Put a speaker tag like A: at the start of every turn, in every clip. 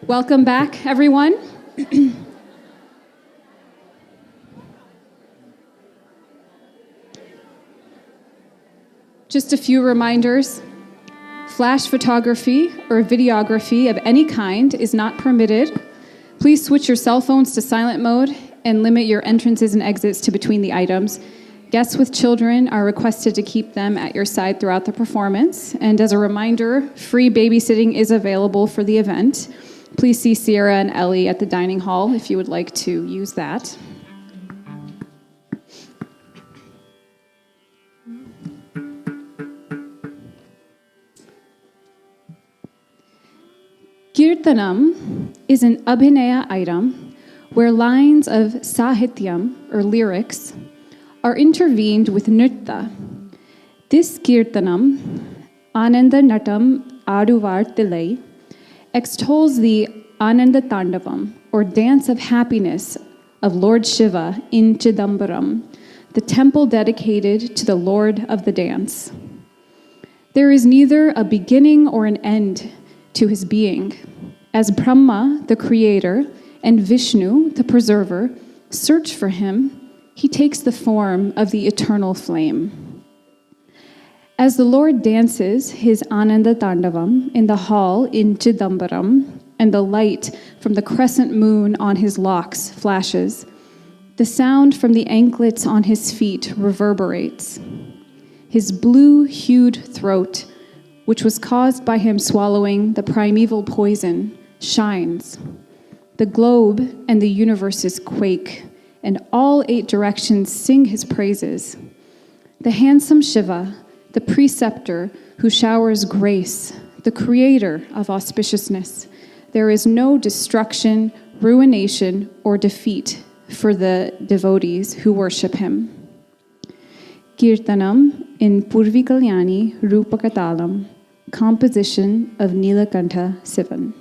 A: Welcome back, everyone. Just a few reminders. Flash photography or videography of any kind is not permitted. Please switch your cell phones to silent mode and limit your entrances and exits to between the items. Guests with children are requested to keep them at your side throughout the performance. And as a reminder, free babysitting is available for the event. Please see Sierra and Ellie at the dining hall if you would like to use that. Kirtanam is an abhinaya item where lines of sahityam, or lyrics, are intervened with nritta. This kirtanam, Ananda Natam Aduvartilai, extols the Ananda Tandavam, or dance of happiness of Lord Shiva in Chidambaram, the temple dedicated to the Lord of the dance. There is neither a beginning or an end to his being. As Brahma, the creator, and Vishnu, the preserver, search for him, he takes the form of the eternal flame. As the Lord dances his Ananda Tandavam in the hall in Chidambaram, and the light from the crescent moon on his locks flashes, the sound from the anklets on his feet reverberates. His blue-hued throat, which was caused by him swallowing the primeval poison, shines. The globe and the universes quake, and all 8 directions sing his praises. The handsome Shiva, the preceptor who showers grace, the creator of auspiciousness, there is no destruction, ruination, or defeat for the devotees who worship him. Kirtanam in Purvi Kalyani Rupakatalam, composition of Nilakanta Sivan.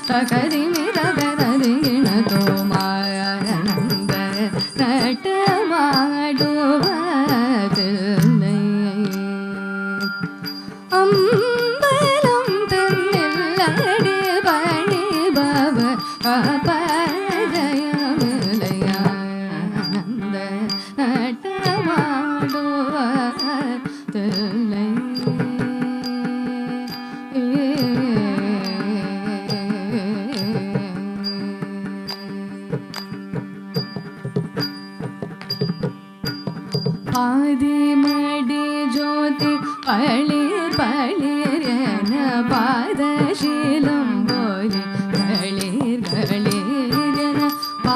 B: தகரிமி தகரின தோமானந்த நட்டமாடுவதில்லை அம்பலம் தன்னில்லடி பணிபவ அபஜயமில்லையானந்த நட்டமாடுவதில்லை ஆதிமடி ஜோதி பளிர் பளிர் என பாதசீலம் போலி களிர் களிர் என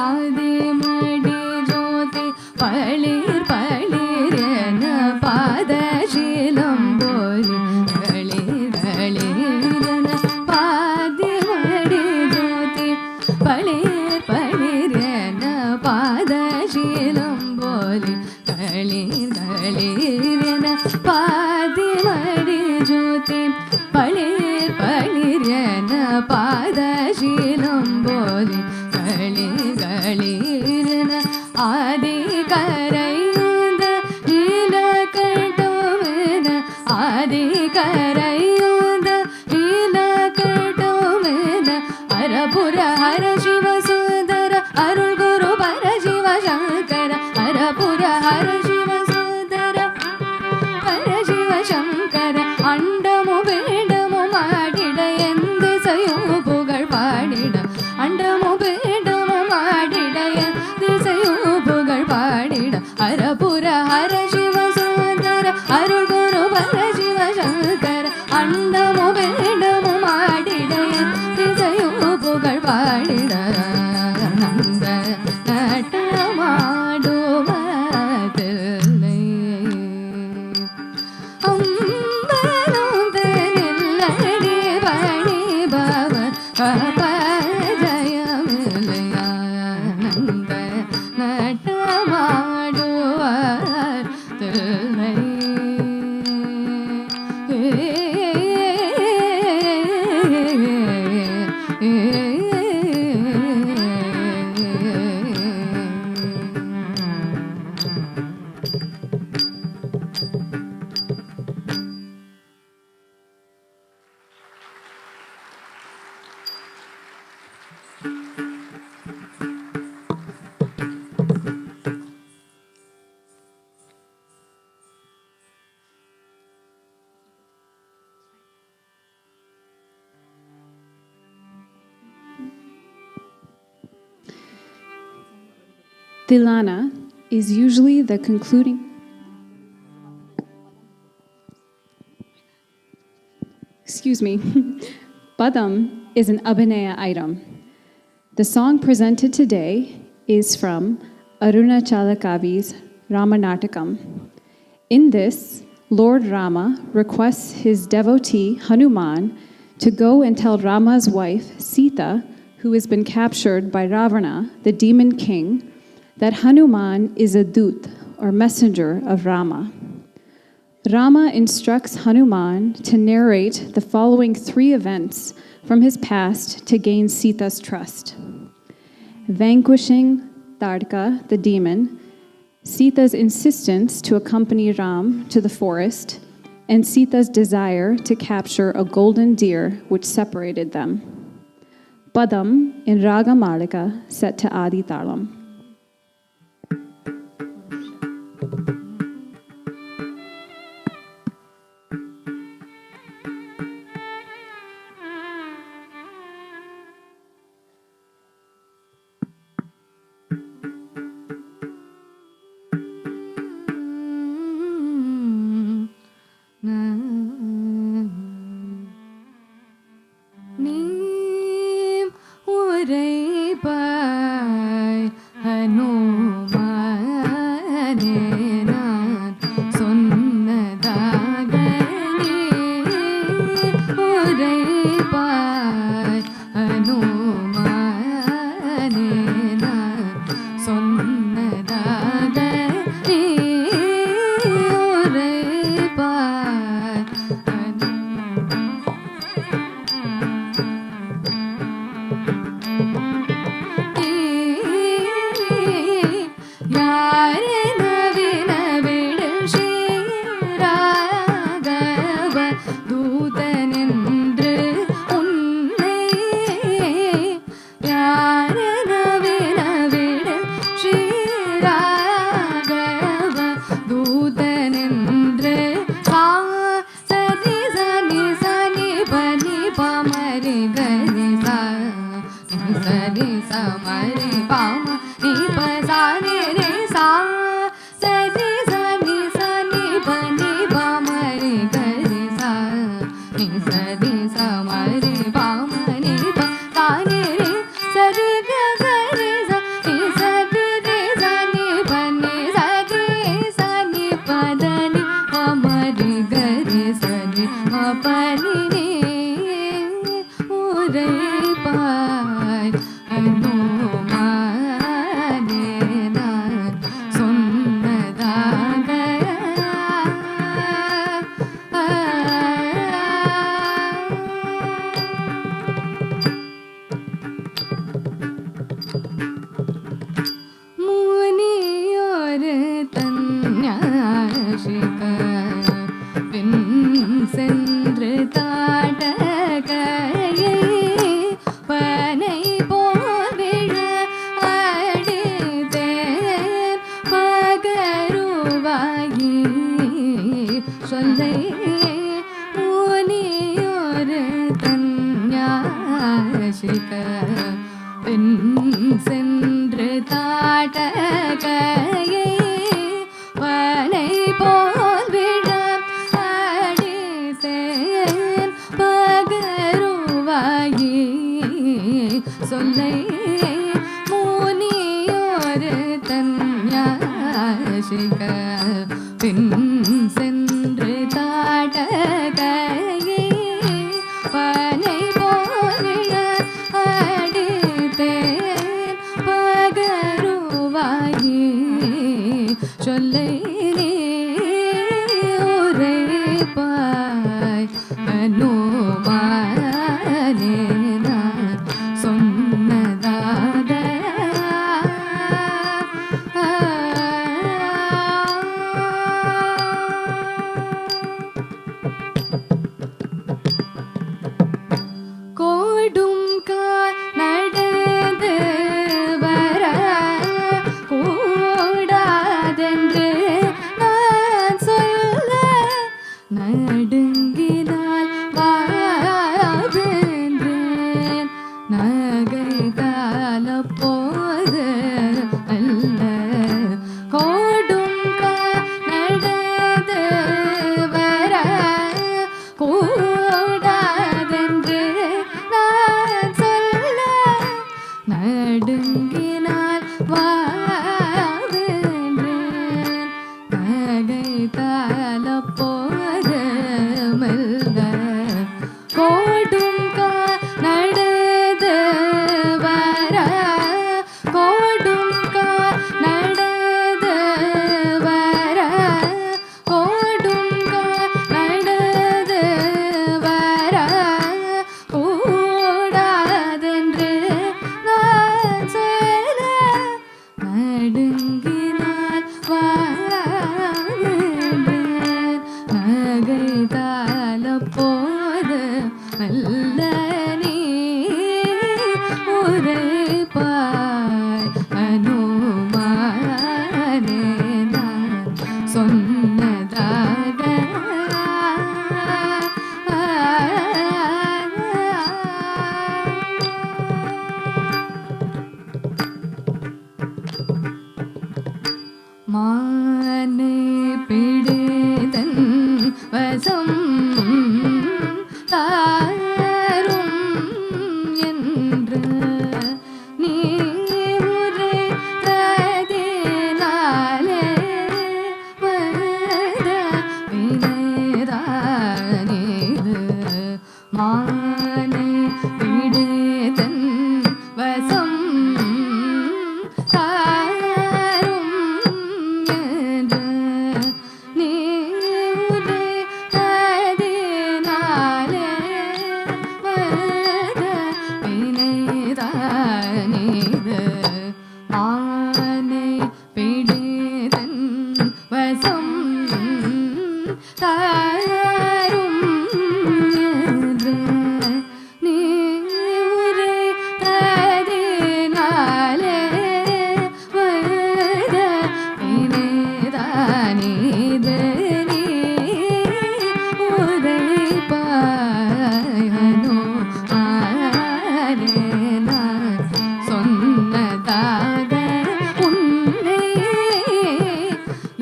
B: ஆதிமடி ஜோதி பளிர் பளிர் என பாதசீலம் போலி களிர் களிர் என பாதிமடி ஜோதி பளிர் பளிர் என பாதசீலம் போலி களிர் களிர் என பாதிமடி ஜோதி பளிர் பளிர் என பாதசீலம் போலி களிர் களிர் என ஆதி கரையுந்த நீலகண்டமென ஆதி கரையுந்த நீலகண்டமென அரபுர ஹர சிவ சுந்தர அருள் குரு பர சிவ சங்கர அரபுர ஹர சிவ சுந்தர பர சிவ சங்கர அண்டமு வேண்டமு மாடிட எந்திசையும் புகழ் பாடிட அண்டமு வேண்டமு மாடிட எந்திசையும் புகழ் பாடிட அரபுர ஹர சிவ சுந்தர அருள் குரு பர சிவ சங்கர அண்டமு வேண்டமு மாடிட எந்திசையும் புகழ் பாடிட நந்த நட்டமாடுவதில்லை அம்பலம் தன்னில்லடி பணிபவ அபஜயமில்லையானந்த நட்டமாடுவதில்லை
A: Tilana is usually the concluding. Excuse me. Padam is an abhinaya item. The song presented today is from Arunachala Kavi's Ramanattakam. In this, Lord Rama requests his devotee Hanuman to go and tell Rama's wife Sita, who has been captured by Ravana, the demon king, that Hanuman is a dut, or messenger of Rama. Rama instructs Hanuman to narrate the following 3 events from his past to gain Sita's trust: vanquishing Tadka, the demon, Sita's insistence to accompany Ram to the forest, and Sita's desire to capture a golden deer which separated them. Padam in Raga Malika set to Adi Talam.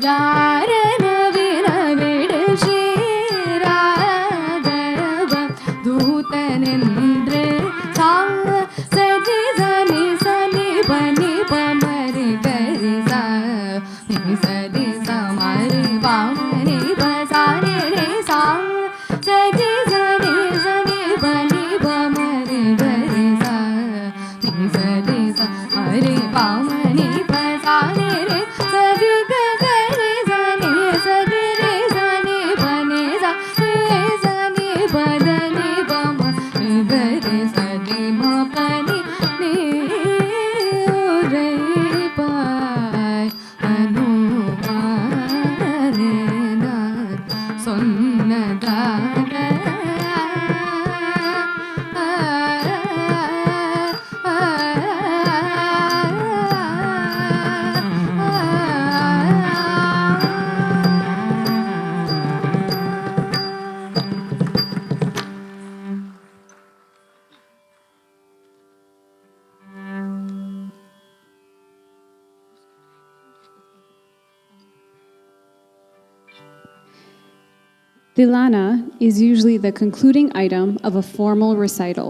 B: ಜಾರನ ವಿರವಿಡು ಶ್ರೀರಾಘವ ದೂತನೆಂದ್ರೆ ಸಾ ಸರಿ ಸನಿ ಸನಿ ಬನಿ ಪಮರಿ ಗರಿ ಸಾ ಸರಿ summary ಪಾಮನಿ ಬಸಾರಿ ರೇ ಸಾ ಸರಿ ಸನಿ ಸನಿ ಬನಿ ಪಮರಿ ಗರಿ ಸಾ ಸರಿ summary ಪಾಮನಿ ಬಸಾರಿ ರೇ ಸರಿ ಗರಿ ಸನಿ ಸರಿ ರೇ ಸನಿ ಬನಿ ಸಾ ರೇ ಸನಿ ಬದನಿ ಪಮ ಗರಿ ಸರಿ ಮ ಪನಿ ನೀ ರೇ ಪಾಯ್ ಅನುಮಾನೇನ சொன்னதாக
A: Tilana is usually the concluding item of a formal recital.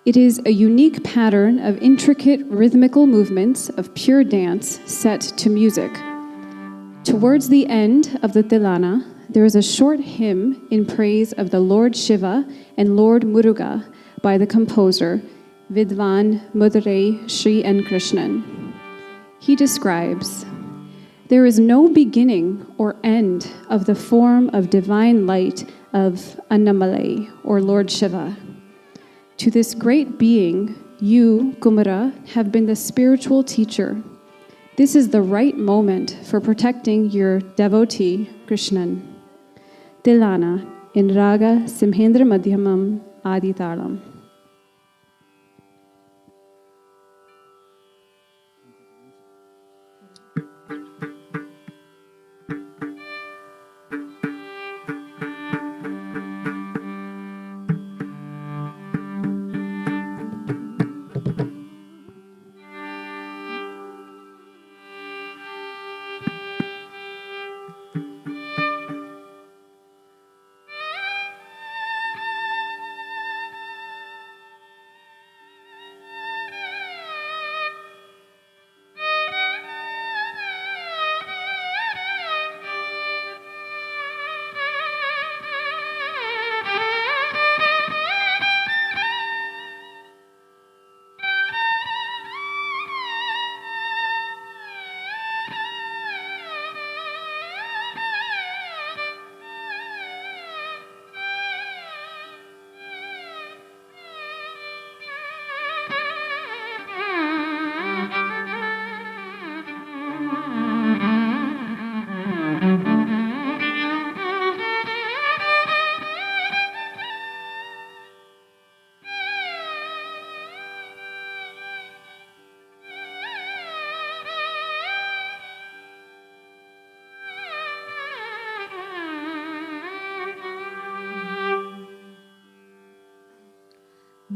A: It is a unique pattern of intricate rhythmical movements of pure dance set to music. Towards the end of the Tilana, there is a short hymn in praise of the Lord Shiva and Lord Muruga by the composer Vidwan Madurai Sree N. Krishnan. He describes, "There is no beginning or end of the form of divine light of Annamalai, or Lord Shiva. To this great being, you, Kumara, have been the spiritual teacher. This is the right moment for protecting your devotee, Krishnan." Tilana in Raga Simhendra Madhyamam Aditalam.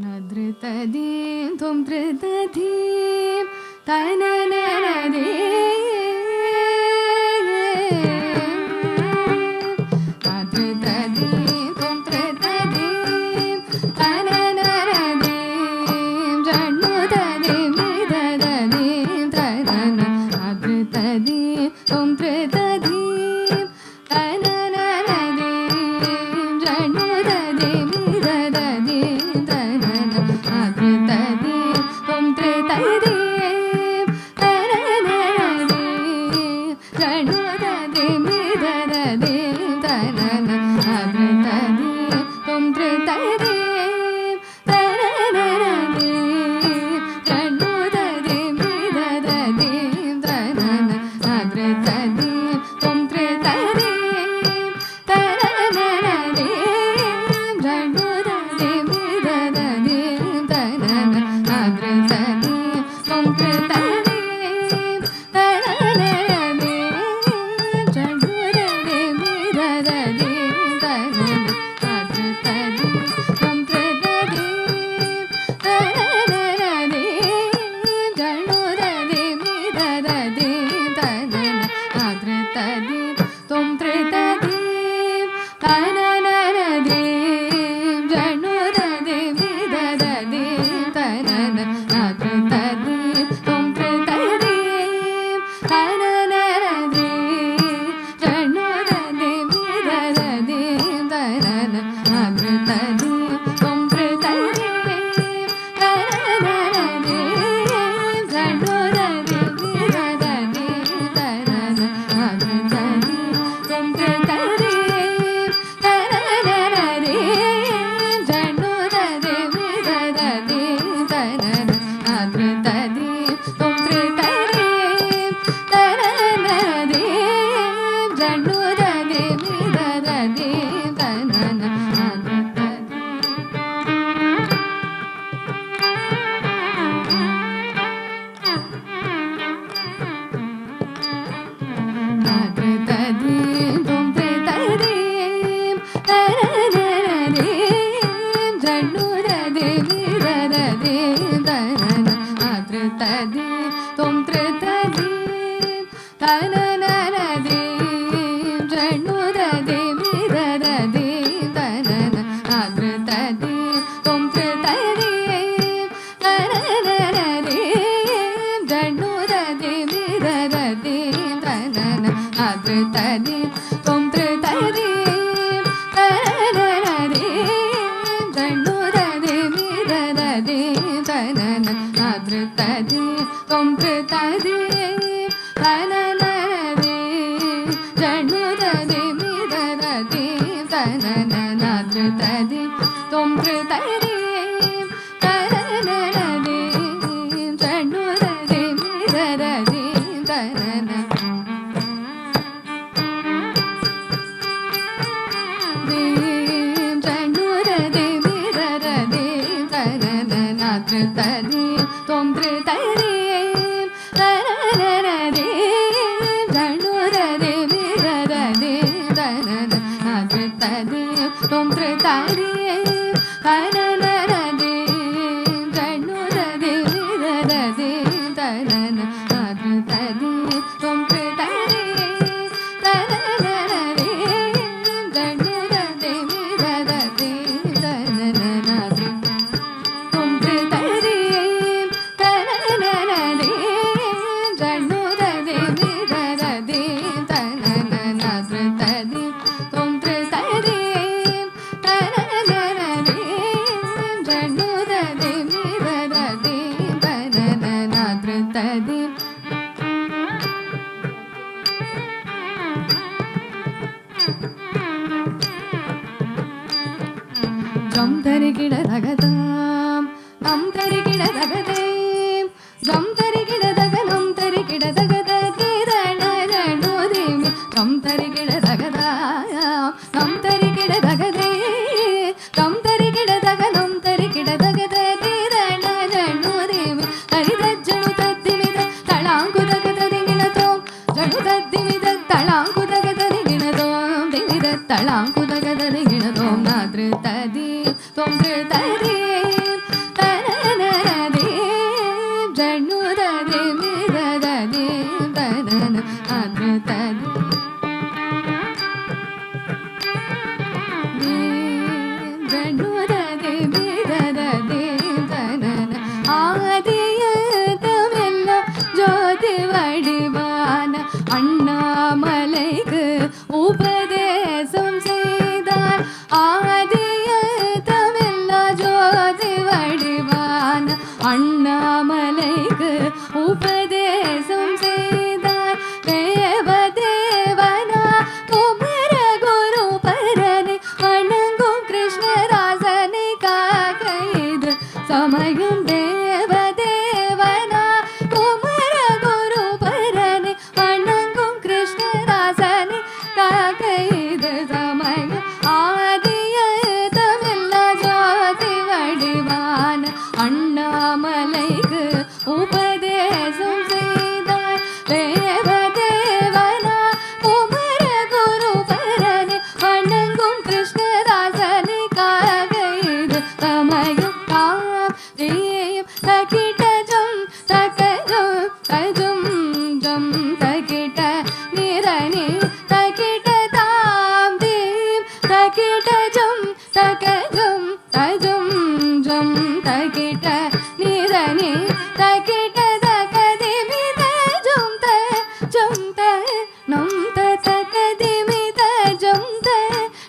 B: Nadritadim tum dritadim tanananadim Nadritadim tum dritadim tanananadim Janutadim nidadadim tanana Nadritadim tum dritadim tanananadim Janutadim nidadadim அண்ணாமலைக்கு உபதேசம் செய்தார் தேவதேவ దని తకిట తాం దీం తకిట జం తకజం తజం జం తకిట నిదని తకిట తకదిమి తజం తజం త నం తకదిమి తజం త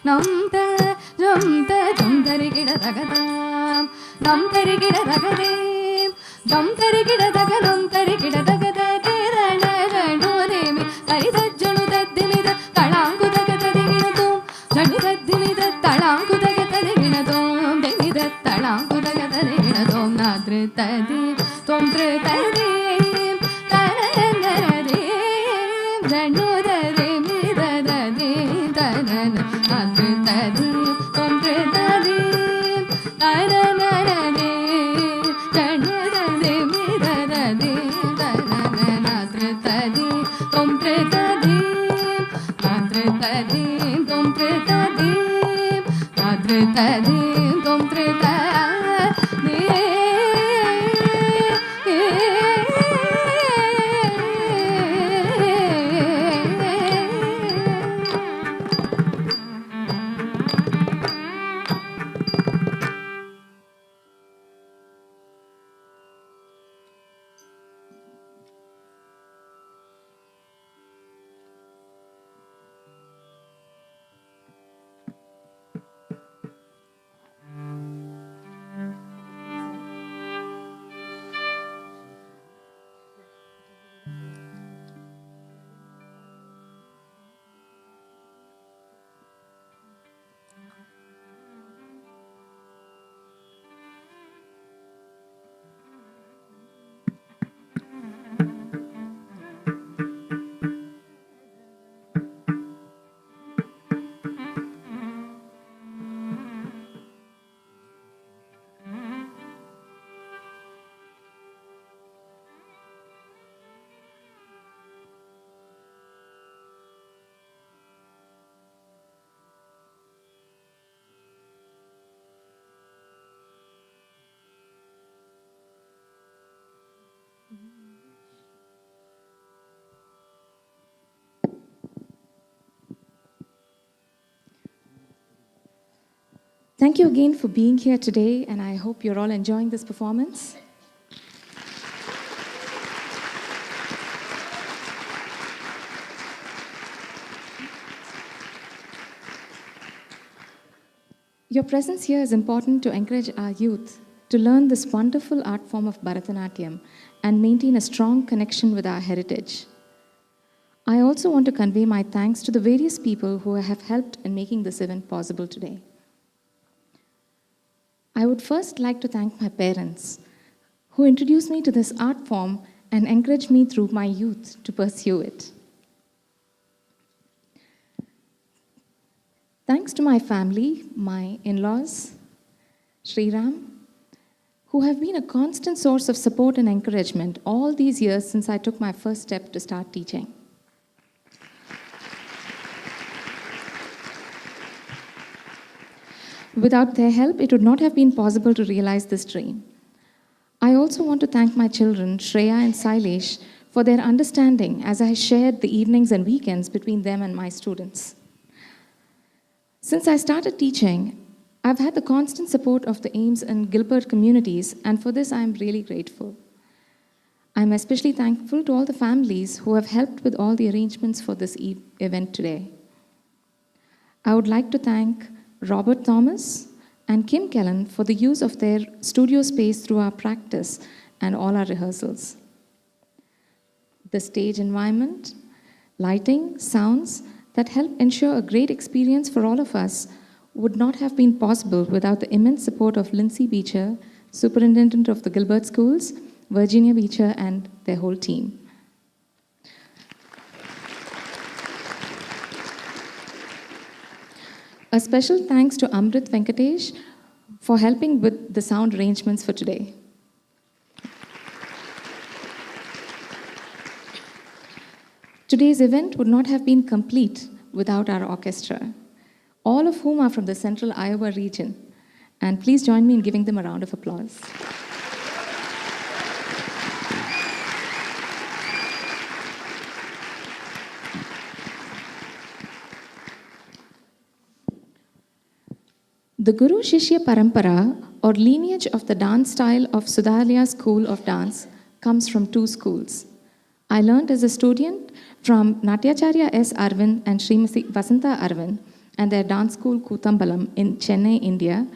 B: నం తజం తజం తరిగిడ తగదాం నం తరిగిడ తగదేం జం తరిగిడ తగనం తరిగిడ తగద కేరణ రణోదేమి తరిదజ్జను దద్దిమిద తళాంకు తగతదిగినతో జని దద్దిమిద తళాంకు తగతదిగినతో దెమిద తళాంకు తగతదిగినతో నాదృతది త్వం త్రితదేం కరణరదేం రణోదదేమి దదదే తనన నాదృతది త్వం త్రితదేం కరణరదేం
C: Thank you again for being here today, and I hope you're all enjoying this performance. Your presence here is important to encourage our youth to learn this wonderful art form of Bharathanatyam and maintain a strong connection with our heritage. I also want to convey my thanks to the various people who have helped in making this event possible today. I would first like to thank my parents, who introduced me to this art form and encouraged me through my youth to pursue it. Thanks to my family, my in-laws, Sriram, who have been a constant source of support and encouragement all these years since I took my first step to start teaching. Without their help, it would not have been possible to realize this dream. I also want to thank my children, Shreya and Sailesh, for their understanding as I shared the evenings and weekends between them and my students. Since I started teaching, I've had the constant support of the Ames and Gilbert communities, and for this I'm really grateful. I'm especially thankful to all the families who have helped with all the arrangements for this event today. I would like to thank Robert Thomas and Kim Kellen for the use of their studio space through our practice and all our rehearsals. The stage environment, lighting, sounds that help ensure a great experience for all of us would not have been possible without the immense support of Lindsay Beecher, Superintendent of the Gilbert Schools, Virginia Beecher, and their whole team. A special thanks to Amrit Venkatesh for helping with the sound arrangements for today. Today's event would not have been complete without our orchestra, all of whom are from the central Iowa region. And please join me in giving them a round of applause. The Guru Shishya Parampara, or lineage of the dance style of Sudhalaya School of Dance, comes from two schools. I learned as a student from Natyacharya S. Arvind and Srimati Vasanta Arvind and their dance school Kootambalam in Chennai, India,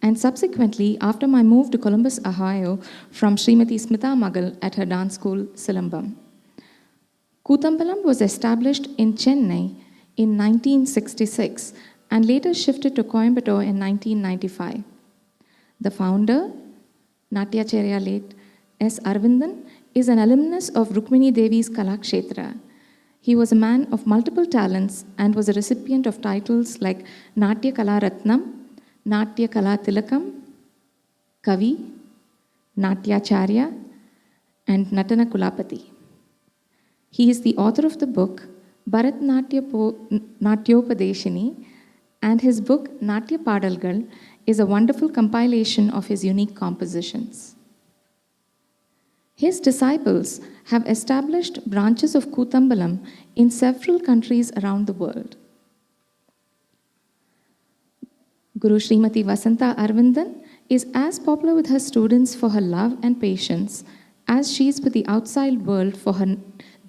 C: and subsequently after my move to Columbus, Ohio, from Srimati Smita Magal at her dance school Silambam. Kootambalam was established in Chennai in 1966 and later shifted to Coimbatore in 1995. The founder, Natyacharya late S. Arvindan, is an alumnus of Rukmini Devi's Kalakshetra. He was a man of multiple talents and was a recipient of titles like Natya Kala Ratnam, Natya Kala Tilakam, Kavi, Natyacharya, and Natana Kulapati. He is the author of the book Bharathanatyam, and his book Natya Padalgal is a wonderful compilation of his unique compositions. His disciples have established branches of Kootambalam in several countries around the world. Guru Srimati Vasanta Arvindan is as popular with her students for her love and patience as she is with the outside world for her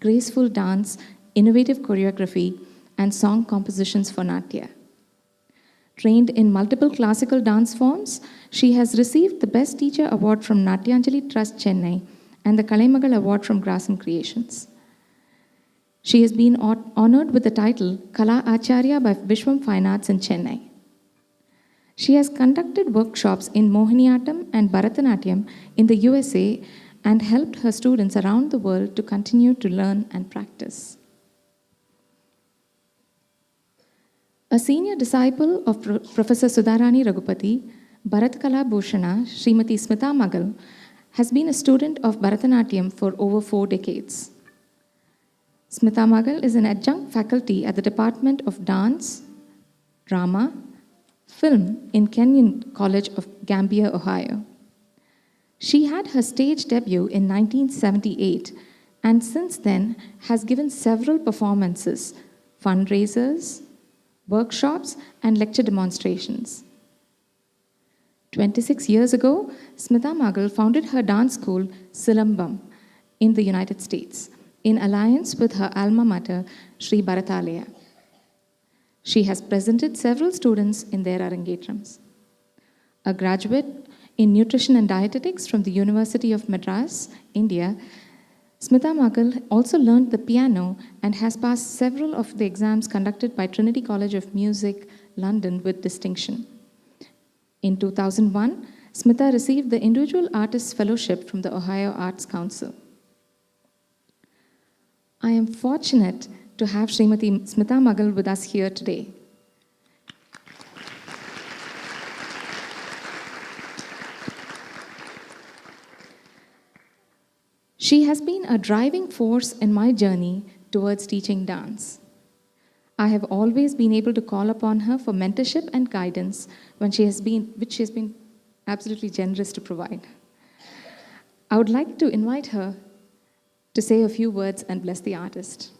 C: graceful dance, innovative choreography, and song compositions for Natya. Trained in multiple classical dance forms, she has received the Best Teacher Award from Natyanjali Trust, Chennai, and the Kalaimagal Award from Grasam Creations. She has been honored with the title Kala Acharya by Vishwam Fine Arts in Chennai. She has conducted workshops in Mohiniyattam and Bharathanatyam in the USA and helped her students around the world to continue to learn and practice. A senior disciple of Professor Sudharani Raghupati, Bharat Kala Bhushana, Srimati Smita Magal, has been a student of Bharatanatyam for over 4 decades. Smita Magal is an adjunct faculty at the Department of Dance, Drama, Film in Kenyon College of Gambia, Ohio. She had her stage debut in 1978 and since then has given several performances, fundraisers, workshops, and lecture demonstrations. 26 years ago, Smita Magal founded her dance school, Silambam, in the United States, in alliance with her alma mater, Sree Bharathalaya. She has presented several students in their Arangetrams. A graduate in nutrition and dietetics from the University of Madras, India, Smita Magal also learned the piano and has passed several of the exams conducted by Trinity College of Music, London, with distinction. In 2001, Smita received the Individual Artist Fellowship from the Ohio Arts Council. I am fortunate to have Srimati Smita Magal with us here today. She has been a driving force in my journey towards teaching dance. I have always been able to call upon her for mentorship and guidance which she has been absolutely generous to provide. I would like to invite her to say a few words and bless the artist.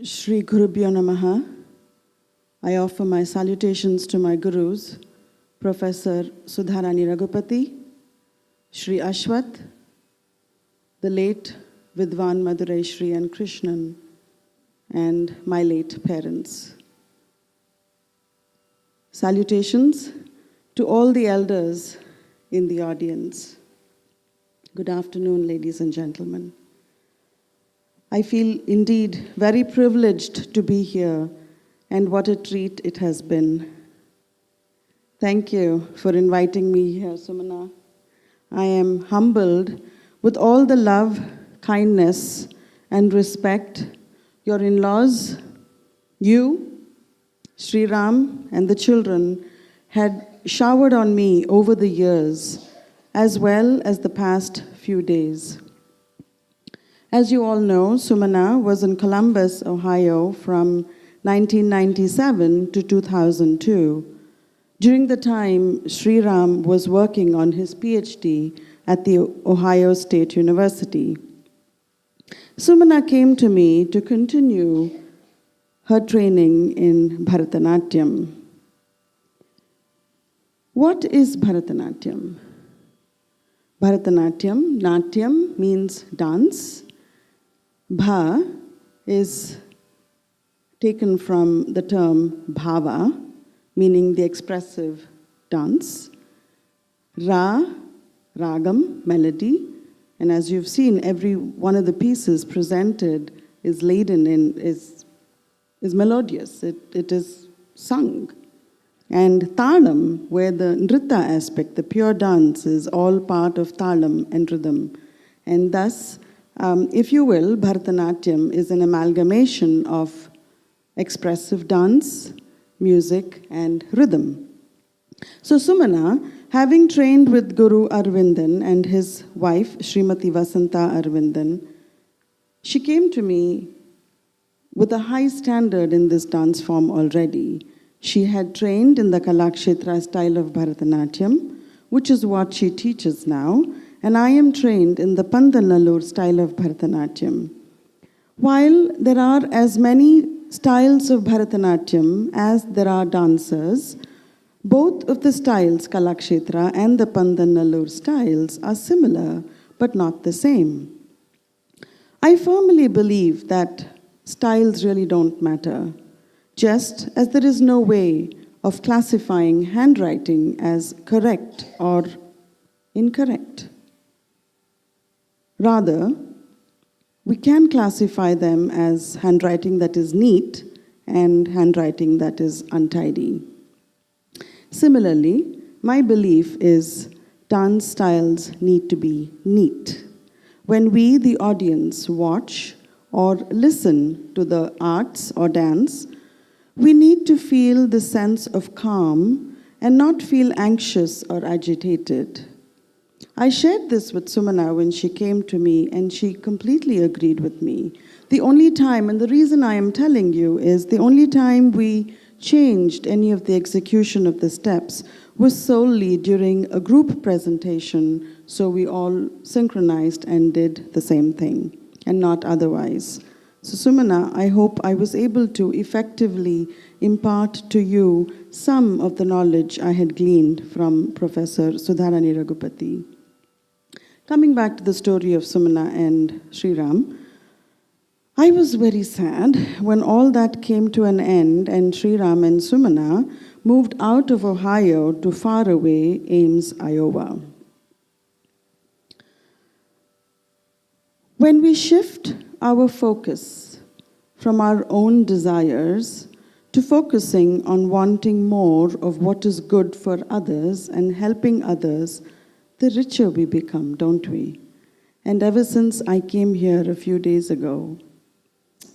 D: Shri Gurubhyo Namaha. I offer my salutations to my gurus, Professor Sudhalaya Raghupati, Shri Ashwath, the late Vidwan Madurai Shri and Krishnan, and my late parents. Salutations to all the elders in the audience. Good afternoon, ladies and gentlemen. I feel indeed very privileged to be here, and what a treat it has been. Thank you for inviting me here, Sumana. I am humbled with all the love, kindness, and respect your in-laws, you, Sri Ram, and the children had showered on me over the years, as well as the past few days. As you all know, Sumana was in Columbus, Ohio from 1997 to 2002. During the time, Sri Ram was working on his PhD at the Ohio State University. Sumana came to me to continue her training in Bharathanatyam. What is Bharathanatyam? Bharathanatyam, Natyam means dance. Bha is taken from the term bhava, meaning the expressive dance. Ra, ragam, melody. And as you've seen, every one of the pieces presented is laden in, is melodious. It is sung. And talam, where the nritta aspect, the pure dance, is all part of talam and rhythm. And thus, if you will, Bharatanatyam is an amalgamation of expressive dance, music, and rhythm. So Sumana, having trained with Guru Arvindan and his wife, Srimati Vasanta Arvindan, she came to me with a high standard in this dance form already. She had trained in the Kalakshetra style of Bharatanatyam, which is what she teaches now, and I am trained in the Pandanallur style of Bharatanatyam. While there are as many styles of Bharatanatyam as there are dancers, both of the styles, Kalakshetra and the Pandanallur styles, are similar but not the same. I firmly believe that styles really don't matter, just as there is no way of classifying handwriting as correct or incorrect. Rather, we can classify them as handwriting that is neat and handwriting that is untidy. Similarly, my belief is dance styles need to be neat. When we, the audience, watch or listen to the arts or dance, we need to feel the sense of calm and not feel anxious or agitated. I shared this with Sumana when she came to me, and she completely agreed with me. The only time, and the reason I am telling you is the only time we changed any of the execution of the steps was solely during a group presentation, so we all synchronized and did the same thing, and not otherwise. So Sumana, I hope I was able to effectively impart to you some of the knowledge I had gleaned from Professor Sudhalaya Raghupati. Coming back to the story of Sumana and Sri Ram, I was very sad when all that came to an end and Sri Ram and Sumana moved out of Ohio to faraway Ames, Iowa. When we shift our focus from our own desires to focusing on wanting more of what is good for others and helping others, the richer we become, don't we? And ever since I came here a few days ago,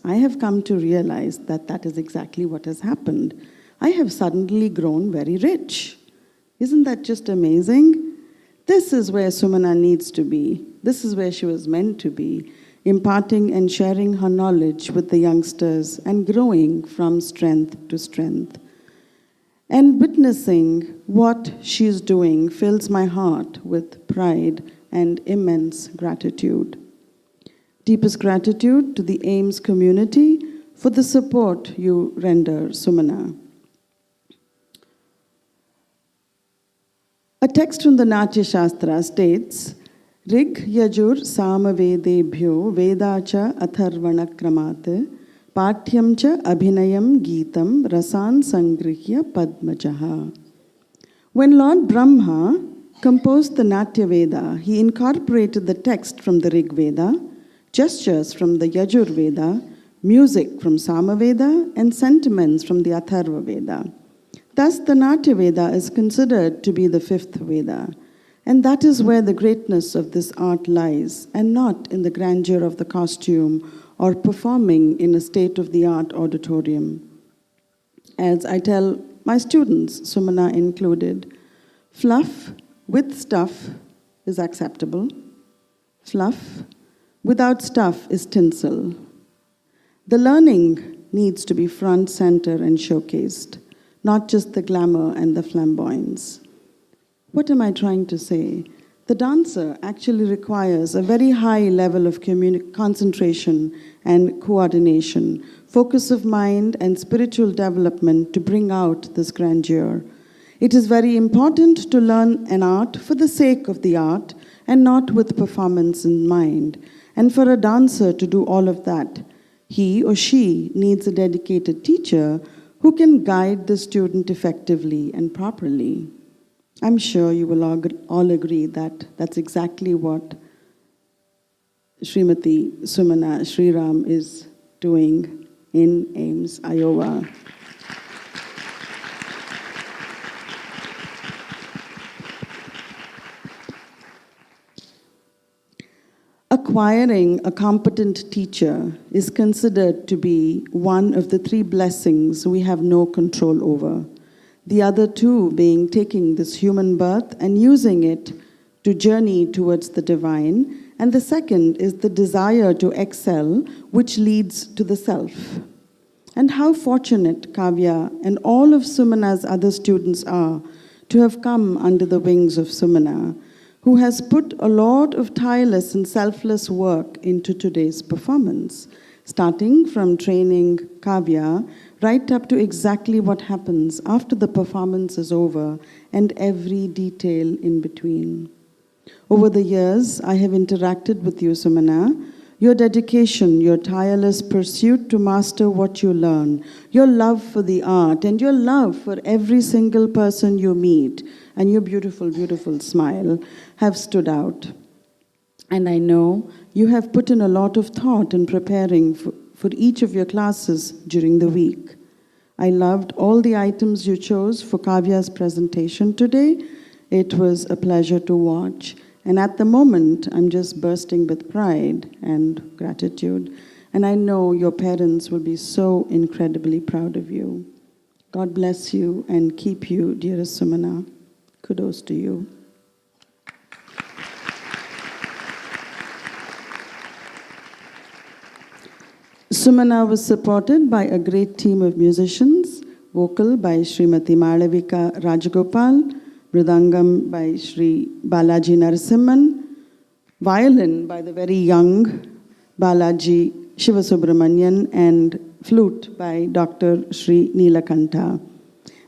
D: I have come to realize that that is exactly what has happened. I have suddenly grown very rich. Isn't that just amazing? This is where Sumana needs to be. This is where she was meant to be, imparting and sharing her knowledge with the youngsters and growing from strength to strength. And witnessing what she is doing fills my heart with pride and immense gratitude. Deepest gratitude to the Ames community for the support you render, Sumana. A text from the Natya Shastra states, Rig Yajur Samavedebhyo Vedacha Atharvana Kramat Pathyam cha Abhinayam Geetam Rasan Sangrihya Padmajaha. When Lord Brahma composed the Natya Veda, he incorporated the text from the Rig Veda, gestures from the Yajur Veda, music from Samaveda, and sentiments from the Atharva Veda. Thus, the Natya Veda is considered to be the fifth Veda, and that is where the greatness of this art lies, and not in the grandeur of the costume or performing in a state-of-the-art auditorium. As I tell my students, Sumana included, fluff with stuff is acceptable. Fluff without stuff is tinsel. The learning needs to be front, center, and showcased, not just the glamour and the flamboyance. What am I trying to say? The dancer actually requires a very high level of concentration and coordination, focus of mind and spiritual development to bring out this grandeur. It is very important to learn an art for the sake of the art and not with performance in mind. And for a dancer to do all of that, he or she needs a dedicated teacher who can guide the student effectively and properly. I'm sure you will all agree that that's exactly what Srimati Sumana Sriram is doing in Ames, Iowa. Acquiring a competent teacher is considered to be one of the three blessings we have no control over. The other two being taking this human birth and using it to journey towards the divine, and the second is the desire to excel, which leads to the self. And how fortunate Kavya and all of Sumana's other students are to have come under the wings of Sumana, who has put a lot of tireless and selfless work into today's performance, starting from training Kavya right up to exactly what happens after the performance is over and every detail in between. Over the years, I have interacted with you, Sumana. Your dedication, your tireless pursuit to master what you learn, your love for the art, and your love for every single person you meet, and your beautiful, beautiful smile have stood out. And I know you have put in a lot of thought in preparing for each of your classes during the week. I loved all the items you chose for Kavya's presentation today. It was a pleasure to watch. And at the moment, I'm just bursting with pride and gratitude. And I know your parents will be so incredibly proud of you. God bless you and keep you, dearest Sumana. Kudos to you. Sumana was supported by a great team of musicians, vocal by Srimati Malvika Rajagopal, Mridangam by Sree Balaji Narasimhan, violin by the very young Balaji Sivasubramanian, and flute by Dr. Sree Nilakanta.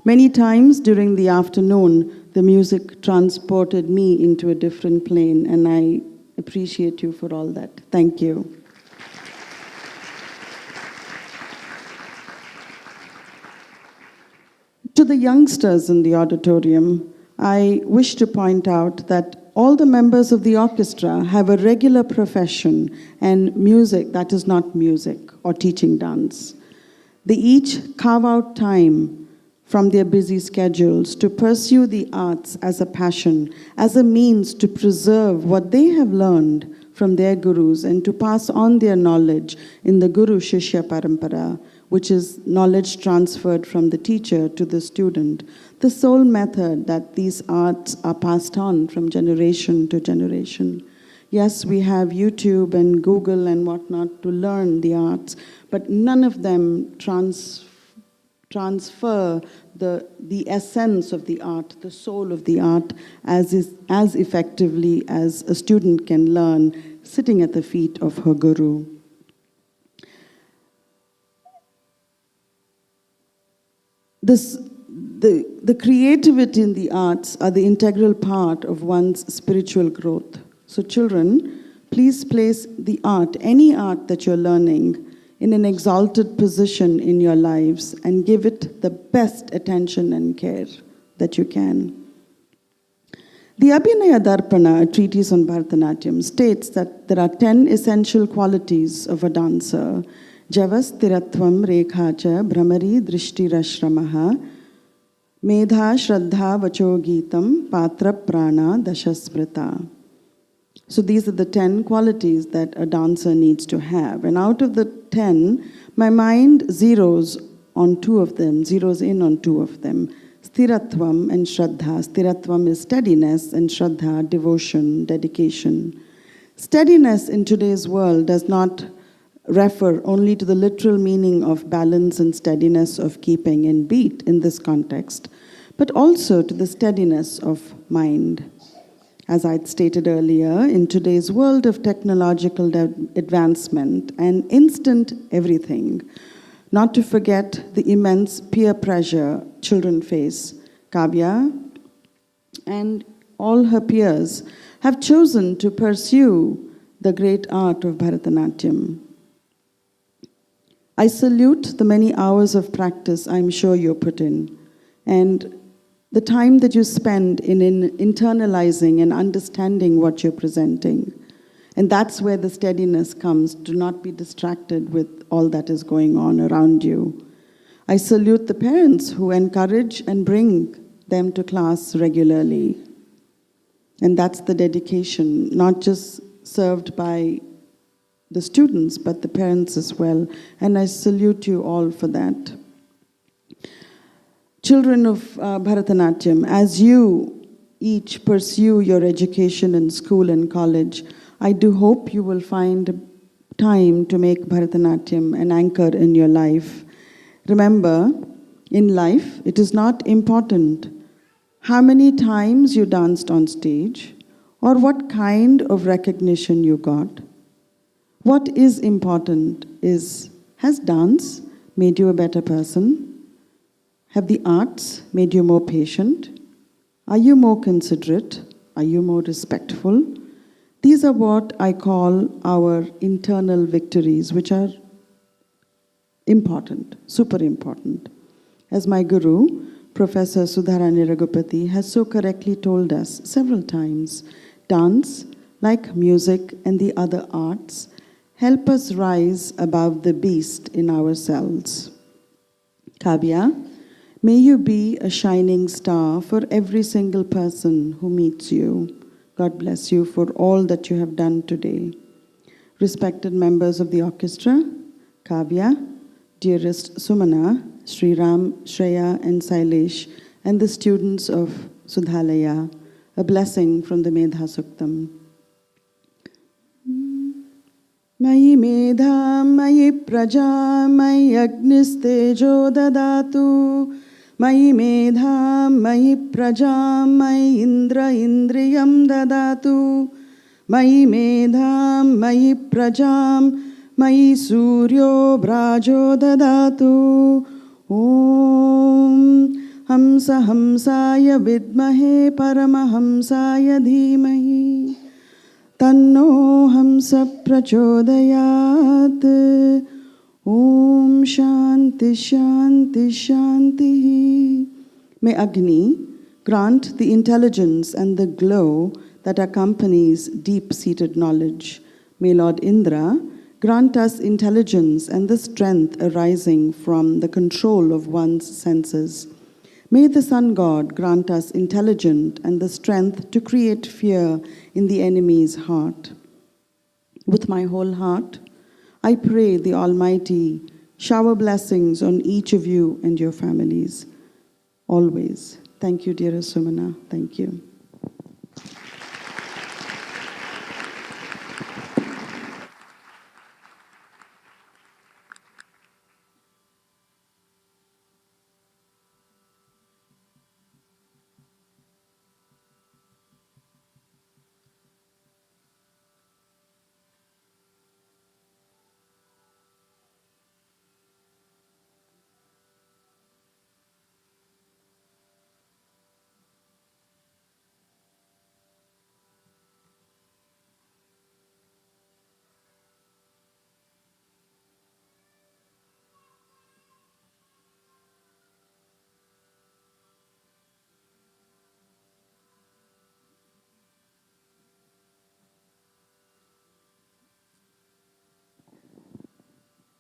D: Many times during the afternoon, the music transported me into a different plane, and I appreciate you for all that. Thank you. To the youngsters in the auditorium, I wish to point out that all the members of the orchestra have a regular profession and music that is not music or teaching dance. They each carve out time from their busy schedules to pursue the arts as a passion, as a means to preserve what they have learned from their gurus and to pass on their knowledge in the Guru Shishya Parampara, which is knowledge transferred from the teacher to the student, the sole method that these arts are passed on from generation to generation. Yes, we have YouTube and Google and whatnot to learn the arts, but none of them transfer the essence of the art, the soul of the art, as effectively as a student can learn sitting at the feet of her guru. This, the creativity in the arts are the integral part of one's spiritual growth. So children, please place the art, any art that you're learning, in an exalted position in your lives and give it the best attention and care that you can. The Abhinaya Darpana, a treatise on Bharatanatyam, states that there are 10 essential qualities of a dancer. Javas, Tiratvam, Rekhacha, Brahmari, Drishti, Rashramaha, Medha, Shraddha, Vacho, Geetam, Patra, Prana, Dashasmrita. So these are the 10 qualities that a dancer needs to have. And out of the 10, my mind zeroes on 2 of them, zeroes in on 2 of them. Stiratvam and Shraddha. Stiratvam is steadiness and Shraddha, devotion, dedication. Steadiness in today's world does not refer only to the literal meaning of balance and steadiness of keeping in beat in this context, but also to the steadiness of mind. As I'd stated earlier, in today's world of technological advancement and instant everything, not to forget the immense peer pressure children face, Kavya and all her peers have chosen to pursue the great art of Bharatanatyam. I salute the many hours of practice I'm sure you put in, and the time that you spend in internalizing and understanding what you're presenting. And that's where the steadiness comes. Do not be distracted with all that is going on around you. I salute the parents who encourage and bring them to class regularly. And that's the dedication, not just served by the students, but the parents as well. And I salute you all for that. Children of Bharatanatyam, as you each pursue your education in school and college, I do hope you will find time to make Bharatanatyam an anchor in your life. Remember, in life, it is not important how many times you danced on stage or what kind of recognition you got. What is important is, has dance made you a better person? Have the arts made you more patient? Are you more considerate? Are you more respectful? These are what I call our internal victories, which are important, super important. As my guru, Professor Sudhalaya Ragupati, has so correctly told us several times, dance, like music and the other arts, help us rise above the beast in ourselves. Kavya, may you be a shining star for every single person who meets you. God bless you for all that you have done today. Respected members of the orchestra, Kavya, dearest Sumana, Sriram, Shreya and Sailesh, and the students of Sudhalaya, a blessing from the Medha Suktam. Mayi medha, mayi praja, mayi agnistejo dadatu, mayi medha, mayi praja, mayi indra indriyam dadatu, mayi medha, mayi prajam, mayi suryo brajo dadatu. Om hamsa hamsaya vidmahe paramahamsaya dhimahi. Tanno hamsa prachodayat. Om shanti shanti shanti. May Agni grant the intelligence and the glow that accompanies deep-seated knowledge. May Lord Indra grant us intelligence and the strength arising from the control of one's senses. May the Sun God grant us intelligence and the strength to create fear in the enemy's heart. With my whole heart, I pray the Almighty shower blessings on each of you and your families. Always. Thank you, dearest Sumana. Thank you.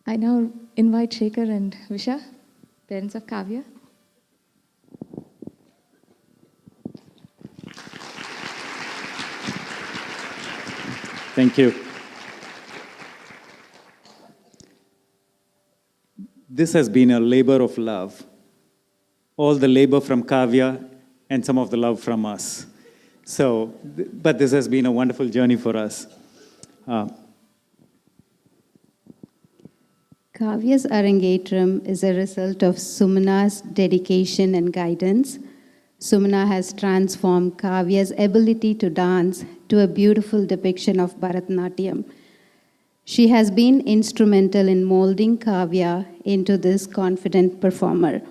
C: I now invite Shekhar and Visha, parents of Kavya.
E: Thank you. This has been a labor of love. All the labor from Kavya and some of the love from us. But this has been a wonderful journey for us.
F: Kavya's Arangetram is a result of Sumana's dedication and guidance. Sumana has transformed Kavya's ability to dance to a beautiful depiction of Bharathanatyam. She has been instrumental in molding Kavya into this confident performer.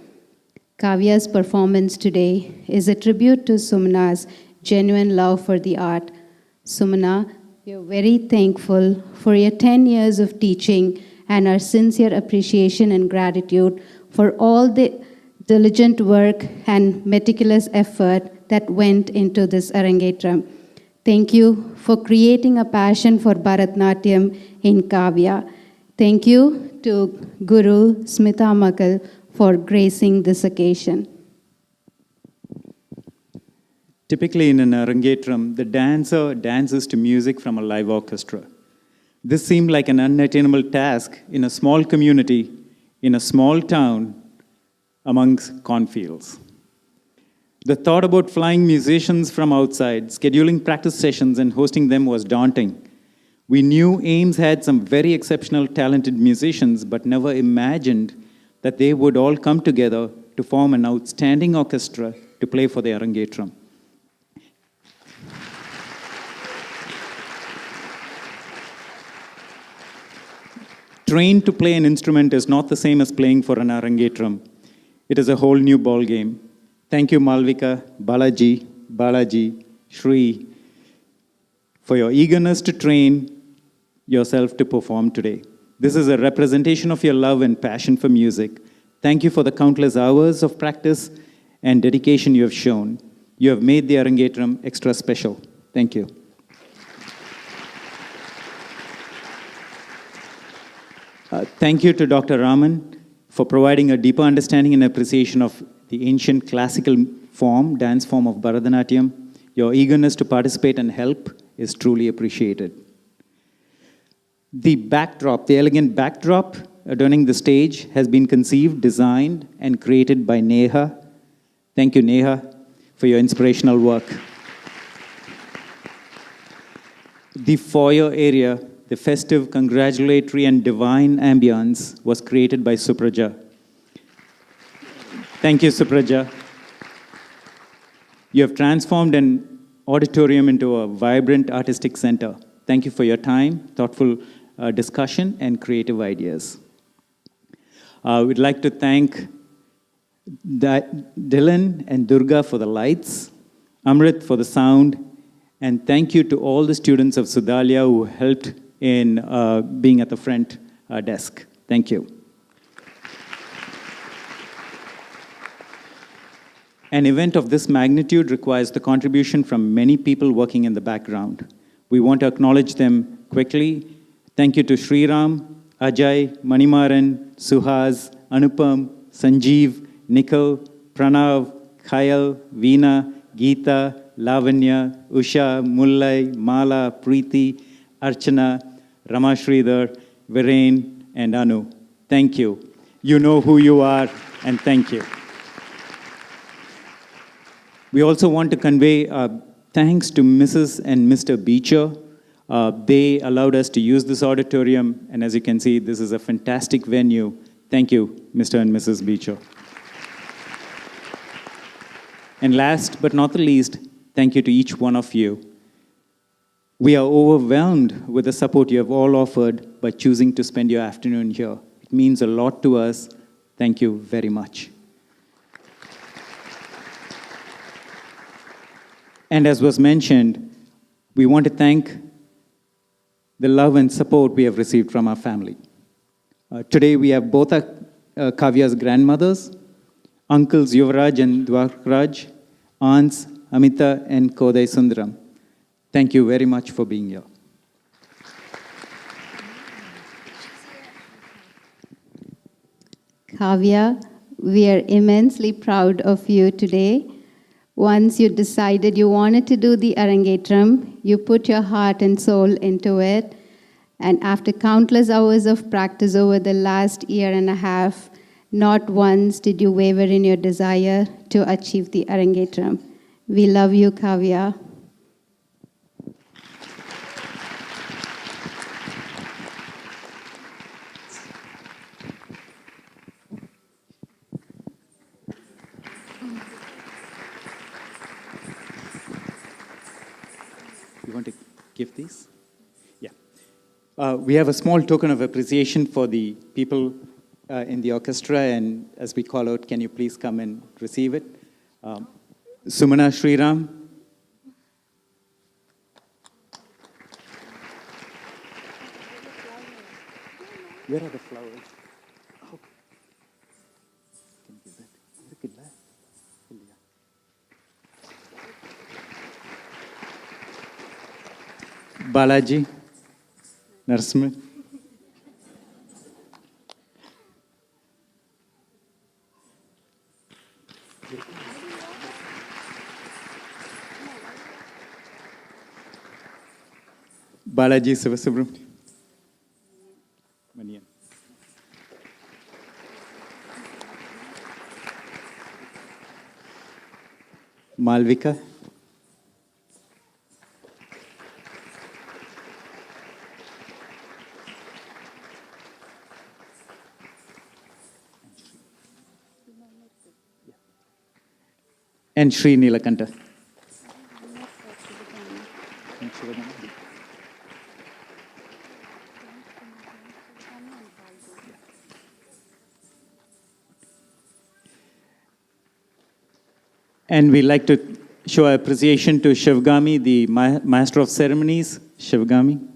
F: Kavya's performance today is a tribute to Sumana's genuine love for the art. Sumana, we are very thankful for your 10 years of teaching and our sincere appreciation and gratitude for all the diligent work and meticulous effort that went into this Arangetram. Thank you for creating a passion for Bharatanatyam in Kavya. Thank you to Guru Smita Makal for gracing this occasion.
E: Typically in an Arangetram, the dancer dances to music from a live orchestra. This seemed like an unattainable task in a small community, in a small town, amongst cornfields. The thought about flying musicians from outside, scheduling practice sessions and hosting them was daunting. We knew Ames had some very exceptional talented musicians, but never imagined that they would all come together to form an outstanding orchestra to play for the Arangetram. Trained to play an instrument is not the same as playing for an Arangetram. It is a whole new ball game. Thank you, Malvika, Balaji, Sree, for your eagerness to train yourself to perform today. This is a representation of your love and passion for music. Thank you for the countless hours of practice and dedication you have shown. You have made the Arangetram extra special. Thank you. Thank you to Dr. Raman for providing a deeper understanding and appreciation of the ancient classical form, dance form of Bharatanatyam. Your eagerness to participate and help is truly appreciated. The backdrop, the elegant backdrop adorning the stage has been conceived, designed, and created by Neha. Thank you, Neha, for your inspirational work. The foyer area, the festive, congratulatory, and divine ambience was created by Supraja. Thank you, Supraja. You have transformed an auditorium into a vibrant artistic center. Thank you for your time, thoughtful discussion, and creative ideas. We'd like to thank Dylan and Durga for the lights, Amrit for the sound, and thank you to all the students of Sudhalaya who helped in being at the front desk. Thank you. An event of this magnitude requires the contribution from many people working in the background. We want to acknowledge them quickly. Thank you to Sriram, Ajay, Manimaran, Suhas, Anupam, Sanjeev, Nikhil, Pranav, Khayal, Veena, Geeta, Lavanya, Usha, Mullai, Mala, Preeti, Archana, Rama Sridhar, Viren, and Anu. Thank you. You know who you are, and thank you. We also want to convey thanks to Mrs. and Mr. Beecher. They allowed us to use this auditorium, and as you can see, this is a fantastic venue. Thank you, Mr. and Mrs. Beecher. And last but not the least, thank you to each one of you. We are overwhelmed with the support you have all offered by choosing to spend your afternoon here. It means a lot to us. Thank you very much. And as was mentioned, we want to thank the love and support we have received from our family. Today we have both our Kavya's grandmothers, uncles Yuvraj and Dwarkraj, aunts Amita and Kodai Sundaram. Thank you very much for being here.
F: Kavya, we are immensely proud of you today. Once you decided you wanted to do the Arangetram, you put your heart and soul into it. And after countless hours of practice over the last year and a half, not once did you waver in your desire to achieve the Arangetram. We love you, Kavya.
E: You want to give these? Yeah. We have a small token of appreciation for the people in the orchestra, and as we call out, can you please come and receive it? Sumana Sriram. Where are the flowers? Oh. Can you give that? Look at that. Balaji, Narasimhan. Balaji Sivasubramanian. Malvika. And Sree Nilakanta. And we'd like to show appreciation to Shivgami, the master of ceremonies. Shivgami.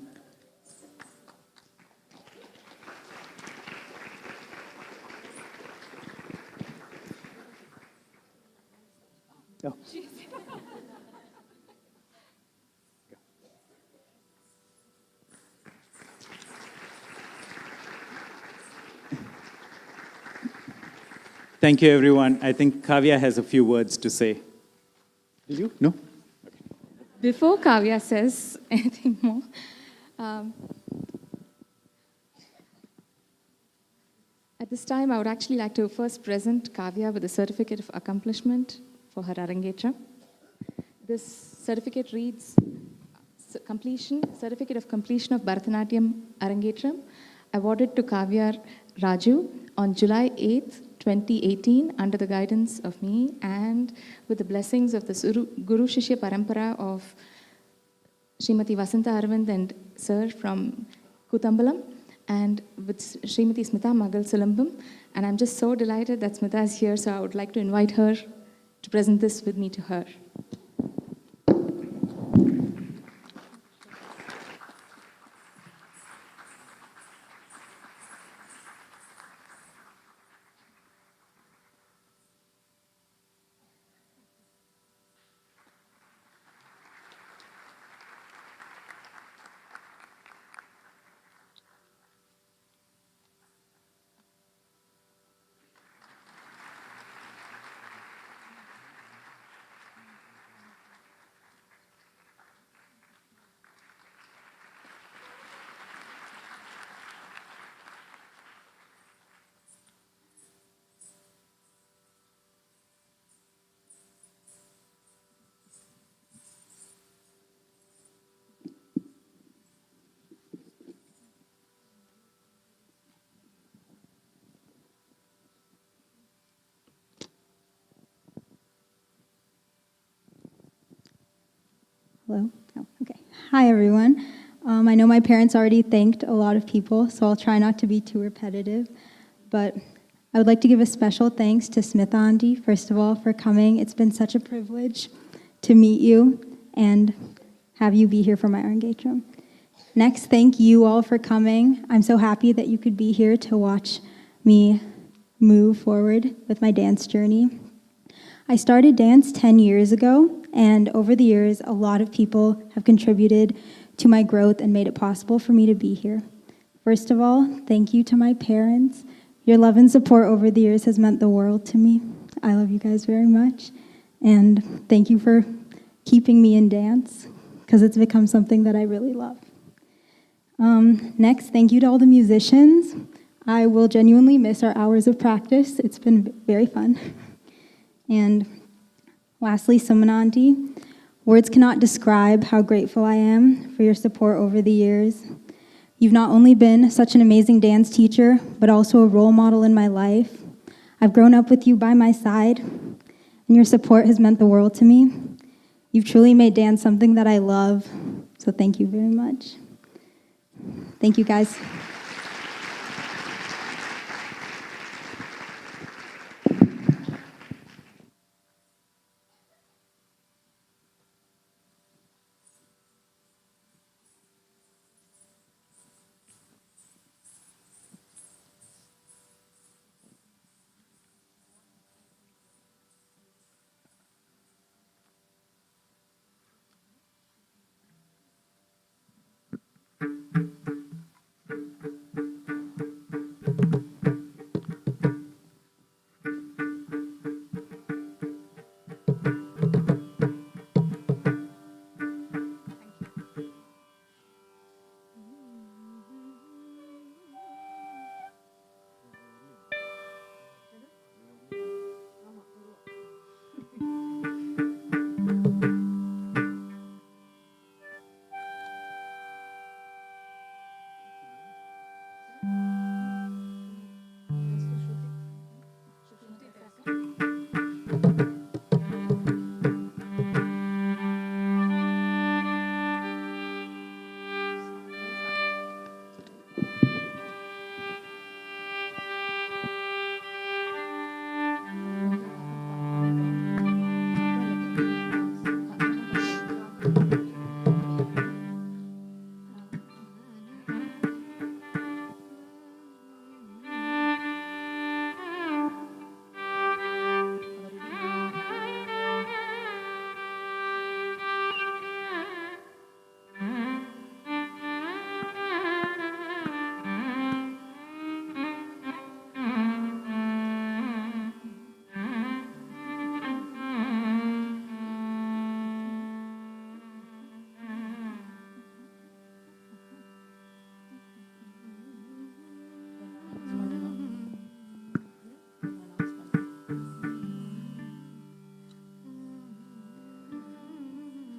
E: Oh. Thank you, everyone. I think Kavya has a few words to say. Did you? No? Okay.
C: Before Kavya says anything more, at this time, I would actually like to first present Kavya with a certificate of accomplishment for her Arangetram. This certificate reads, Certificate of Completion of Bharathanatyam Arangetram, awarded to Kavya Raju on July 8th, 2018, under the guidance of me and with the blessings of the Guru Shishya Parampara of Srimati Vasanta Arvind and Sir from Kutambalam, and with Srimati Smita Magal Silambam. And I'm just so delighted that Smita is here, so I would like to invite her to present this with me to her.
G: Hello? Oh, okay. Hi, everyone. I know my parents already thanked a lot of people, so I'll try not to be too repetitive. But I would like to give a special thanks to Smita Aunty, first of all, for coming. It's been such a privilege to meet you and have you be here for my Arangetram. Next, thank you all for coming. I'm so happy that you could be here to watch me move forward with my dance journey. I started dance 10 years ago, and over the years, a lot of people have contributed to my growth and made it possible for me to be here. First of all, thank you to my parents, Your love and support over the years has meant the world to me. I love you guys very much. And thank you for keeping me in dance, because it's become something that I really love. Next, thank you to all the musicians. I will genuinely miss our hours of practice. It's been very fun. And lastly, Sumana auntie, words cannot describe how grateful I am for your support over the years. You've not only been such an amazing dance teacher, but also a role model in my life. I've grown up with you by my side, and your support has meant the world to me. You've truly made dance something that I love, so thank you very much. Thank you, guys.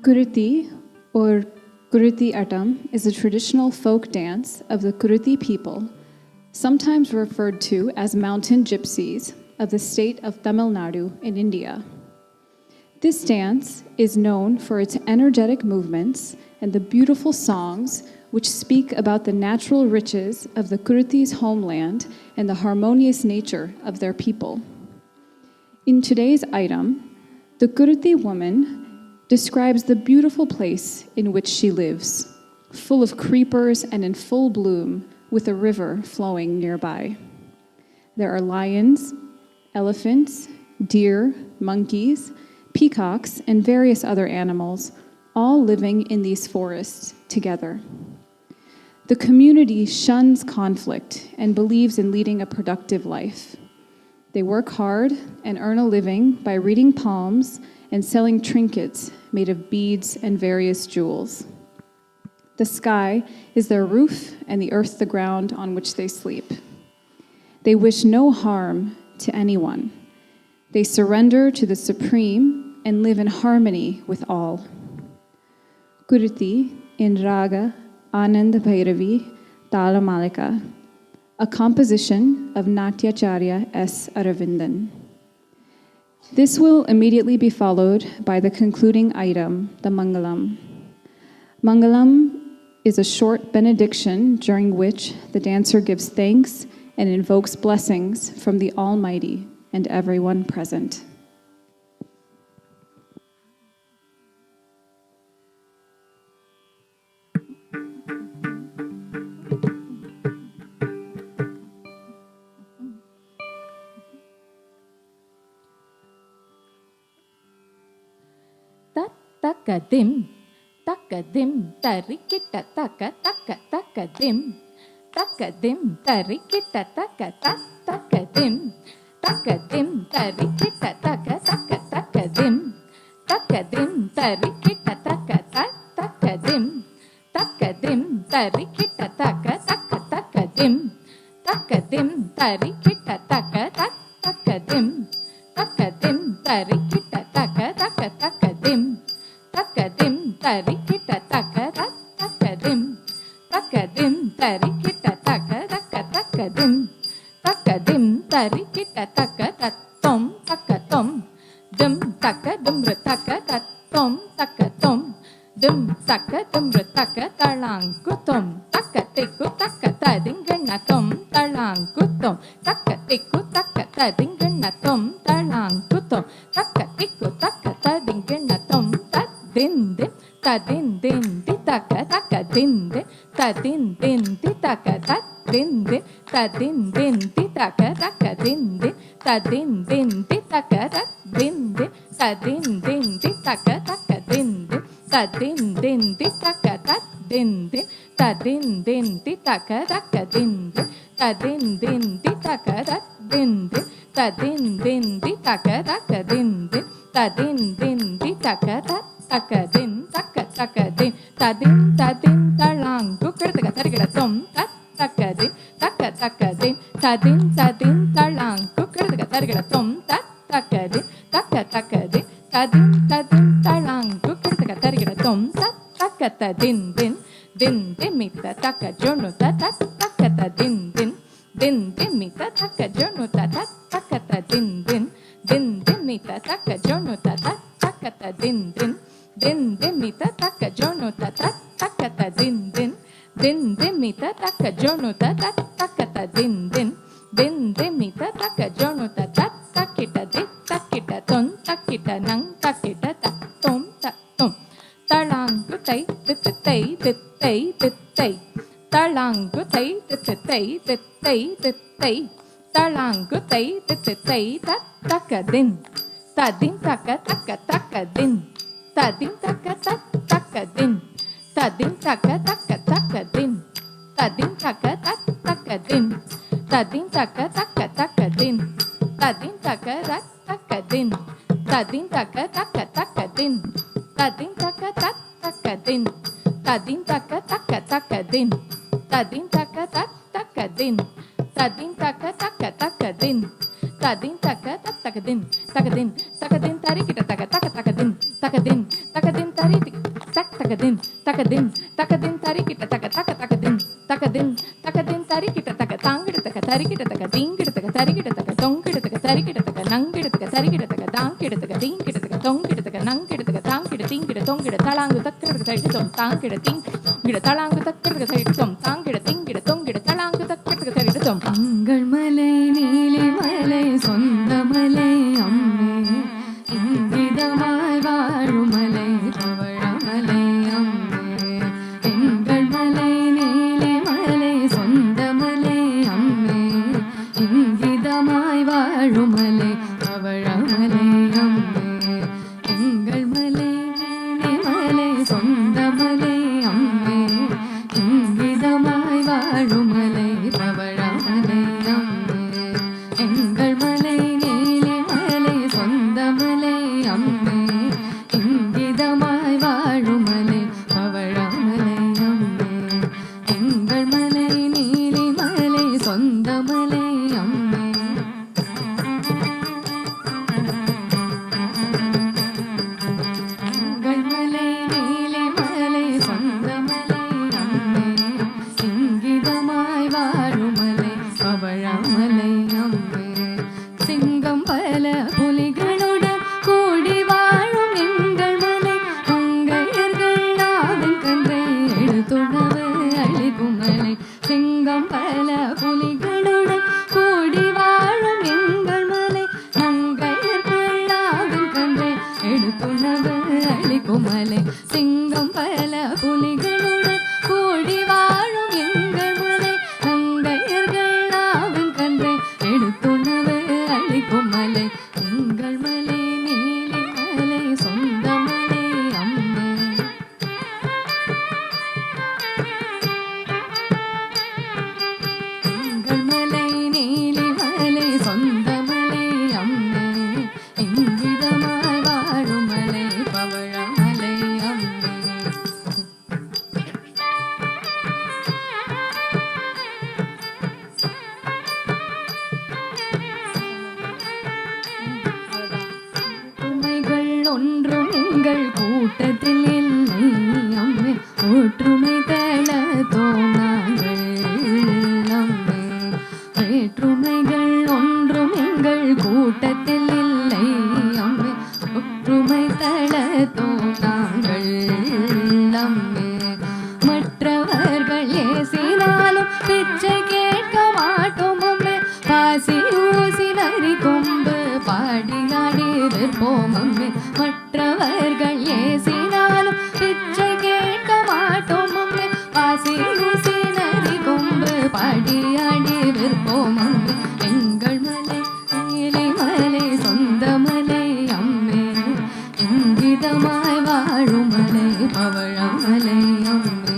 A: Kuruti, or Kuruti Atam, is a traditional folk dance of the Kuruti people, sometimes referred to as mountain gypsies of the state of Tamil Nadu in India. This dance is known for its energetic movements and the beautiful songs which speak about the natural riches of the Kuruti's homeland and the harmonious nature of their people. In today's item, the Kuruti woman describes the beautiful place in which she lives, full of creepers and in full bloom, with a river flowing nearby. There are lions, elephants, deer, monkeys, peacocks, and various other animals, all living in these forests together. The community shuns conflict and believes in leading a productive life. They work hard and earn a living by reading palms and selling trinkets made of beads and various jewels. The sky is their roof and the earth the ground on which they sleep. They wish no harm to anyone. They surrender to the Supreme and live in harmony with all. Kuruti in Raga Anand Bhairavi Talamalika, a composition of Natyacharya S. Aravindan. This will immediately be followed by the concluding item, the Mangalam. Mangalam is a short benediction during which the dancer gives thanks and invokes blessings from the Almighty and everyone present.
B: Takadim, takadim, tarikita taka taka takadim, takadim tarikita taka takadim takadim tarikita taka takadim takadim tarikita taka takadim takadim tarikita taka takadim takadim tarikita taka takadim takadim tarikita taka takadim takadim tarikita taka takadim takadim tarikita taka takadim takadim tarikita taka tatom takatom dum takadum taka tatom takatom dum takadum taka talangkutom takatiku takatadinganatom talangkutom takatiku takatadinganatom talangkutom takatiku takatadinganatom tadinde tadindin ditaka takadinde tadindin ditaka tadinde tadindin ditaka takadinde tadindin ditaka tadinde tadindin ditaka takadinde tadindin ditaka tadinde tadindin ditaka takadinde tadindin ditaka tadinde tadindin ditaka takadinde tadindin ditaka takadin takadin tadin tadin talang kukirtaka tarikiratom takadin takadin tadin tadin talang kukirtaka tarikiratom takadin takadin tadin tadin talang kukirtaka tarikiratom takatadin din din demita takajonuta takatadin din din demita takajonuta takatadin din din demita takajonuta takatadin din din demita takajonuta takatadin din din demita takajonuta takatadin din din demita takajonuta takita dit takita ton takita nang takita tatom tatom talang kutai ditei ditei ditei talang kutai ditei ditei ditei talang kutai ditei takadin tadin takadin tadin takadin tadin takadin tadin takadin tadin takadin tadin takadin tadin takadin tadin takadin tadin takadin tadin takadin tadin takadin tadin takadin takadin takadin tarikita takadin takadin takadin tarik takadin takadin takadin tarikita takadin takadin takadin tarikita takatangita tarikita takadingita tarikita takatongita tarikita takanangita tarikita takadangita takadingita takatongita takanangita takatangita tingita tongita talangu takkita tarikita tangita tingita talangu takkita tarikita tangita tingita tongita talangu takkita tarikita
C: uncle மலை நீலி மலை சொந்த மலை அம்மே இங்கிதமாய் வாழும் மலை பவழமலை அம்மே எங்கள் மலை நீலி மலை சொந்த மலை அம்மே இங்கிதமாய் வாழும் மலை பவழமலை அம்மே எங்கள் மலை நீலி மலை சொந்த மலை அம்மே இங்கிதமாய் வாழும் மலை பவழமலை அம்மே எங்கள் மலை நீலி மலை சொந்த மலை அம்மே இங்கிதமாய் வாழும் மலை பவழமலை அம்மே எங்கள் மலை நீலி மலை சொந்த மலை அம்மே எங்கள் மலை நீலி மலை சொந்த மலை அம்மே இங்கிதமாய் வாழும் மலை பவழமலை அம்மே சிங்கம் பல புலிகளுடன் கூடி வாழும் எங்கள் மலை மங்கையர்கள் நாவின் கன்றை எடுத்துணவு அழிக்கும் மலை சிங்கம் பல புலிகளுடன் கூடி வாழும் எங்கள் மலை மங்கையர்கள் நாவின் கன்றை எடுத்துணவு அழிக்கும் மலை சிங்கம் பல புலிகளுடன் கூடி வாழும் எங்கள் மலை மங்கையர்கள் நாவின் கன்றை எடுத்துணவு அழிக்கும் மலை எங்கள் மலை நீலி மலை சொந்த மலை அம்மே
B: பாடியாடி விற்போம் அம்மே எங்கள் மலை நீலி மலை சொந்த மலை அம்மே இங்கிதமாய் வாழும் மலை பவழமலை அம்மே.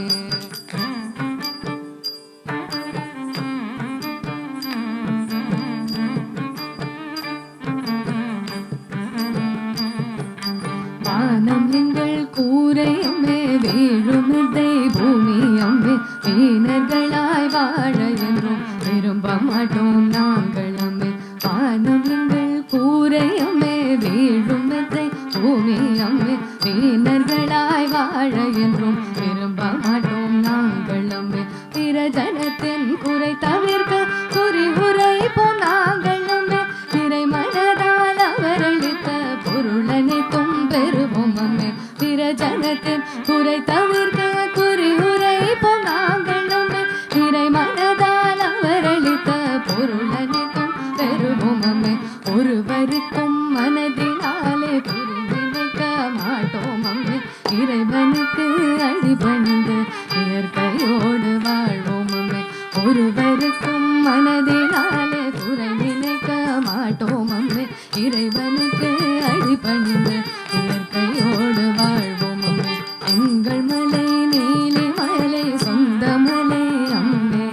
B: வானம் எங்கள் கூரை அம்மே வீழுமிதை பூமி அம்மே வீணர்களாய் வாழ என்றும் விரும்ப மாட்டோம் நாங்கள் அம்மே. வானம் எங்கள் கூரை அம்மே வீழுமிதை பூமி அம்மே வீணர்களாய் வாழ என்றும் விரும்ப மாட்டோம் நாங்கள் அம்மே. பிற ஜனத்தின் குறை தவிர்க்க குறி உரைப்போம் நாங்கள் அம்மே திரை மனதால் அவரளித்த பொருளனைத்தும் பெறுவோம் அம்மே. பிற ஜனத்தின் குறை தவிர்க்க குறி உரைப்போம் நாங்கள் அம்மே திரை மனதால் அவரளித்த பொருளனைத்தும் பெறுவோம் அம்மே. ஒருவருக்கும் மனதினாலே புரிந்து நிற்க மாட்டோம் அம்மே இறைவனுக்கு அடிபணிந்து இயற்கையோடு வாழ்வோம் அம்மே. ஒருவருக்கும் மனதினாலே புரை நினைக்க மாட்டோம் அம்மே இறைவனுக்கு அடிபணிந்து இயற்கையோடு வாழ்வோம் அம்மே. எங்கள் மலை நீலி மலை சொந்த மலை அம்மே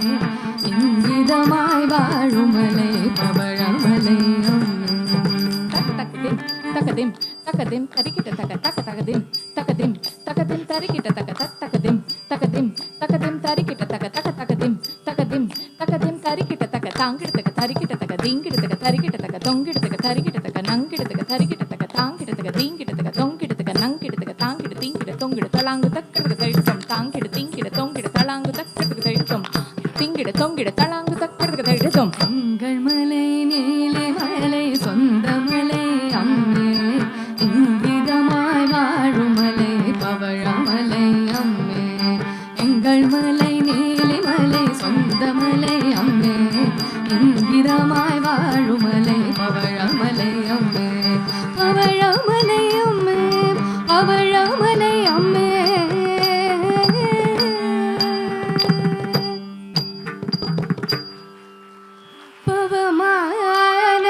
B: இங்கிதமாய் வாழும் மலை பவழமலை அம்மே. தக்கதிம் தக்கதிம் தரிக்கிட்ட தக்க தக்க தகதிம் தக்கதிம் தக்கதிம் தரிக்கிட்ட தக்க தக்கதிம் தக்கதிம் தக்கதிம் தரிக்கிட்ட தக்க தக்க தகதிம் தக்கதிம் தக்கதிம் தரிக்கிட்ட தக்க தாங்கிடத்தக்க தரிக்கிட்ட தக்க தீங்கிடத்தக்க தரிக்கிட்ட தக்க தொங்கிடத்தக்க தரிக்கிட்ட தக்க நங்கிடத்தக்க தரிக்கிட்ட தக்க தாங்கிடத்தக்க தீங்கிடத்தக்க தொங்கிடத்தக்க நங்கிடத்தக்க தாங்கிட தீங்கிட தொங்கிட தலாங்கு தக்கிறதுக்கு தழுத்தம் தாங்கிட தீங்கிட தொங்கிட தலாங்கு தக்கிறதுக்கு தழுத்தம் திங்கிட தொங்கிட தலாங்கு தக்கிறதுக்கு தழுத்தம். எங்கள் மலை நீலி மலை சொந்த மலை அம்மே இங்கிதமாய் வாழும் மலை பவழமலை அம்மே. எங்கள் மலை நீலி மலை சொந்த மலை அம்மே இங்கிதமாய் வாழும் மலை பவழமலை அம்மே பவழமலை அம்மே பவழமலை அம்மே. பவமான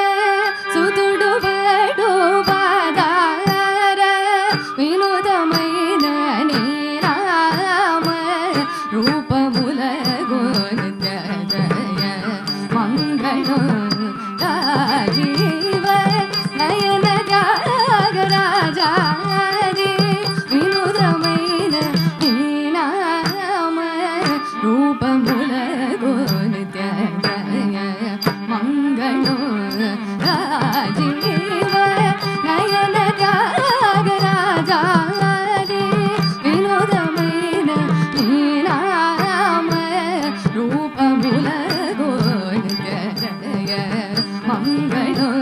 B: சுதுடுவடு பாதார வினோதమైన நீராಮ ரூபமுலகோஜய மங்களம் ராஜீவ நயன தியாகராஜாரி வினோதమైన நீராమ ரூபமுலகோஜய மங்களம் ராஜீவ நயன தியாகராஜாரி வினோதమైన நீராమ ரூபமுலகோஜய மங்களம்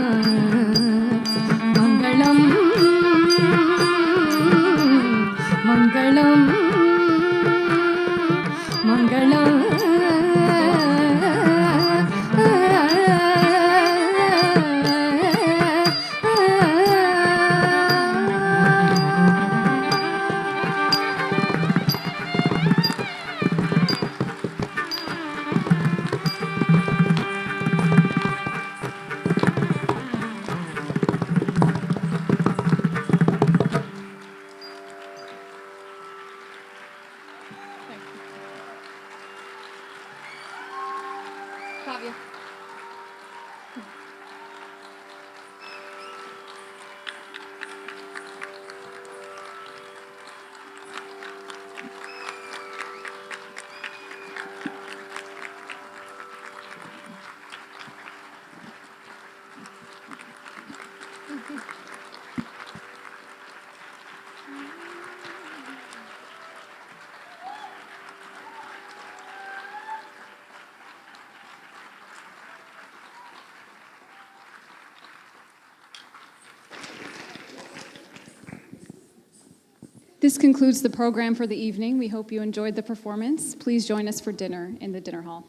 B: மங்களம் மங்களம் மங்களம். Kavya.
A: This concludes the program for the evening. We hope you enjoyed the performance. Please join us for dinner in the dinner hall.